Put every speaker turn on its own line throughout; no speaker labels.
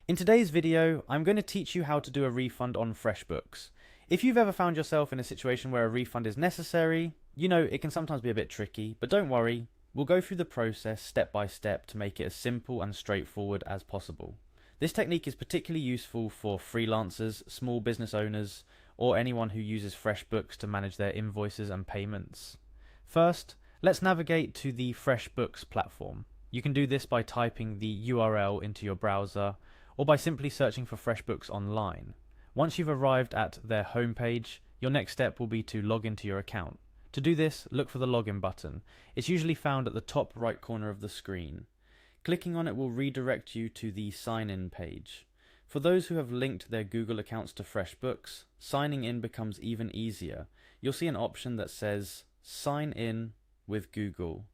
In today's video, I'm going to teach you how to do a refund on Freshbooks. If you've ever found yourself in a situation where a refund is necessary, you know it can sometimes be a bit tricky, but don't worry, we'll go through the process step by step to make it as simple and straightforward as possible. This technique is particularly useful for freelancers, small business owners, or anyone who uses Freshbooks to manage their invoices and payments. First, let's navigate to the Freshbooks platform. You can do this by typing the URL into your browser or by simply searching for Freshbooks online. Once you've arrived at their homepage, your next step will be to log into your account. To do this, look for the login button. It's usually found at the top right corner of the screen. Clicking on it will redirect you to the sign in page. For those who have linked their Google accounts to Freshbooks, signing in becomes even easier. You'll see an option that says sign in with Google.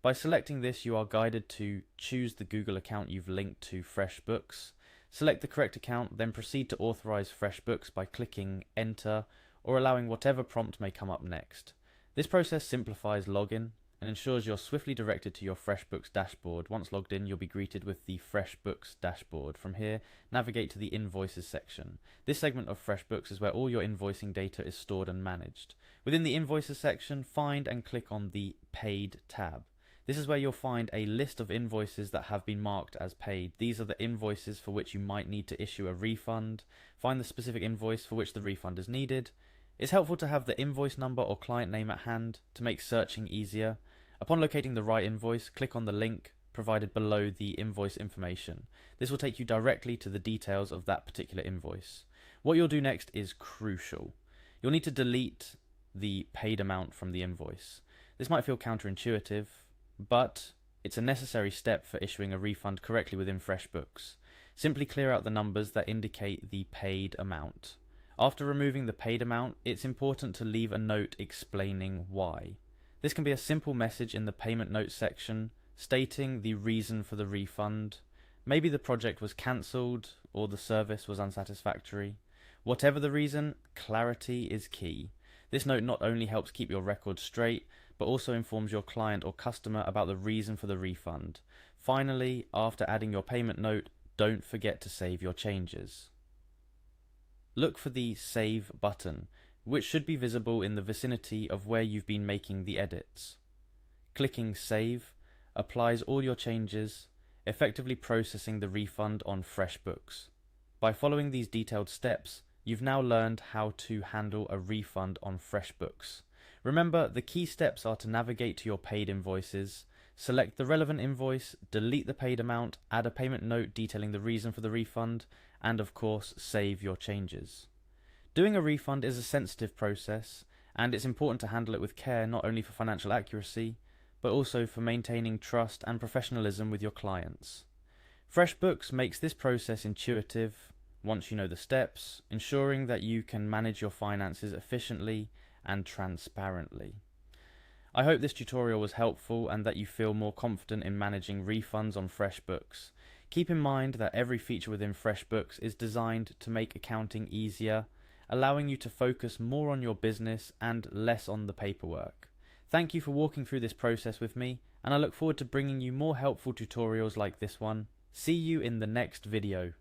By selecting this, you are guided to choose the Google account you've linked to Freshbooks. Select the correct account, then proceed to authorize Freshbooks by clicking enter or allowing whatever prompt may come up next. This process simplifies login and ensures you're swiftly directed to your Freshbooks dashboard. Once logged in, you'll be greeted with the Freshbooks dashboard. From here, navigate to the invoices section. This segment of Freshbooks is where all your invoicing data is stored and managed. Within the invoices section, find and click on the paid tab. This is where you'll find a list of invoices that have been marked as paid. These are the invoices for which you might need to issue a refund. Find the specific invoice for which the refund is needed. It's helpful to have the invoice number or client name at hand to make searching easier. Upon locating the right invoice, click on the link provided below the invoice information. This will take you directly to the details of that particular invoice. What you'll do next is crucial. You'll need to delete the paid amount from the invoice. This might feel counterintuitive, but it's a necessary step for issuing a refund correctly within Freshbooks. Simply clear out the numbers that indicate the paid amount. After removing the paid amount, it's important to leave a note explaining why. This can be a simple message in the payment notes section stating the reason for the refund. Maybe the project was cancelled or the service was unsatisfactory. Whatever the reason, clarity is key. This note not only helps keep your records straight, but also informs your client or customer about the reason for the refund. Finally, after adding your payment note, don't forget to save your changes. Look for the Save button, which should be visible in the vicinity of where you've been making the edits. Clicking Save applies all your changes, effectively processing the refund on Freshbooks. By following these detailed steps, you've now learned how to handle a refund on Freshbooks. Remember, the key steps are to navigate to your paid invoices, select the relevant invoice, delete the paid amount, add a payment note detailing the reason for the refund, and of course, save your changes. Doing a refund is a sensitive process, and it's important to handle it with care not only for financial accuracy, but also for maintaining trust and professionalism with your clients. Freshbooks makes this process intuitive once you know the steps, ensuring that you can manage your finances efficiently and transparently. I hope this tutorial was helpful and that you feel more confident in managing refunds on Freshbooks. Keep in mind that every feature within Freshbooks is designed to make accounting easier, allowing you to focus more on your business and less on the paperwork. Thank you for walking through this process with me, and I look forward to bringing you more helpful tutorials like this one. See you in the next video.